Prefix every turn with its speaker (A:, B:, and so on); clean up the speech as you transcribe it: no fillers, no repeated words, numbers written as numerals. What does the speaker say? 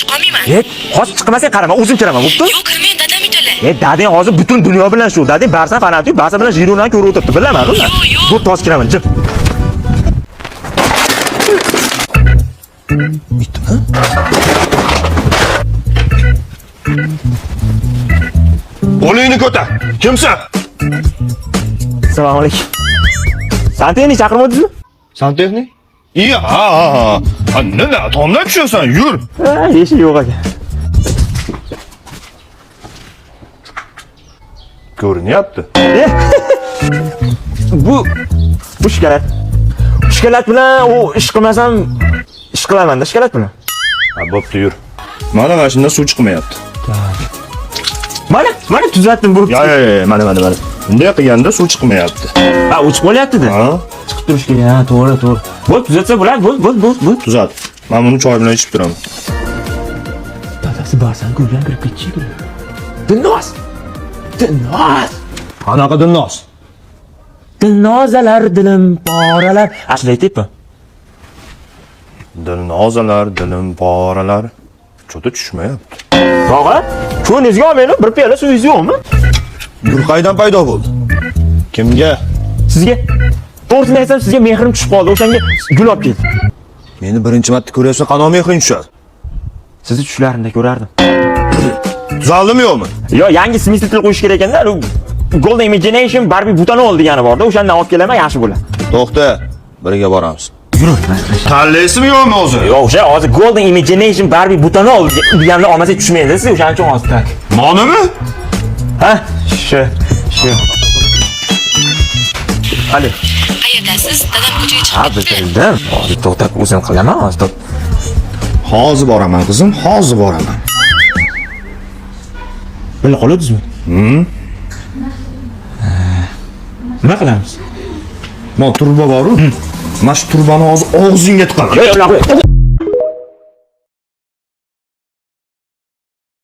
A: chiqolmayman.
B: Hozir chiqmasang qarama, o'zim kiraman, bo'pti?
A: Yo'q, kirmang, dadam aytdilar.
B: Dadang hozir butun dunyo bilan shu. Dadang Barsa fanati, Barsa bilan Girona ko'rib o'tiribdi, bilaman-ku.
A: Yo'q.
B: Bu toz kiraman, jim. Bitmi?
C: Qo'lingni ko'tar. Kimsan?
B: Assalomu alaykum. Santexni chaqirmadingizmi?
C: Santexnik? Ha. Nima, tomdan tushasan, yur.
B: Eshik yo'q ekan.
C: Ko'rinyapti.
B: Bu shikolat. Shikolat bilan u ish qilmasam ish qilaman-da shikolat bilan.
C: Ha, bo'pti, yur. Mana shunda suv chiqmayapti.
B: Mana tuzatdim bu.
C: Ya, mana. Bunday qilganda suv chiqmayapti.
B: Ha, o'chib qolyapti-da.
C: Ha?
B: Chiqib turish kerak, ha, to'g'ri. Bo'l, tuzatsa bo'ladi, bo'l.
C: Tuzat. Men buni choy bilan ichib turaman.
B: Dadasi Barsani ko'rgan kirib ketchi kerak. Dinnos.
C: Qanaqa dinnos?
B: Dilnozalar dilim poralar. Asli aytibmi?
C: Dilnozalar, dilim poralar. Cho'ta tushmayapti.
B: Tog'a, ko'ningizga olmayman, bir piyola suvingiz yo'qmi?
C: Gul qaydan paydo bo'ldi? Kimga?
B: Sizga to'g'risini aytsam, sizga mehrim tushib qoldi. O'shanga gul olib keldim.
C: Meni birinchi marta ko'ryapsan, qanoq mehring tushadi.
B: Sizni tushlarimda ko'rardim.
C: Tuzaldimi yo'qmi?
B: Yo, yangi smisl qo'yish kerak ekanda, Golden Imagination Barbie butanol degani bor-da, o'shandan olib kelaman, yaxshi bo'ladi.
C: To'xta, birga boramiz. Tanlaysizmi yo'qmi o'zi?
B: Yo'q, o'sha hozir Golden Imagination Barbie butanol deganni olmasak tushmaydi, siz o'shaning uchun hozir tak.
C: Nonimi?
B: Ha, shu. Ali.
A: Qayerdasiz? Dadam ko'chaga
B: Ha,
A: chiqib ketdi.
B: bildim. Hozir to'xtab o'zim qilaman, hozir.
C: Hozir boraman qizim, hozir boraman.
B: Bila qoladingizmi? Nima qilamiz?
C: Turba boru. Mana shu turbani hozir og'zingga tiqaman.
B: Yo'q,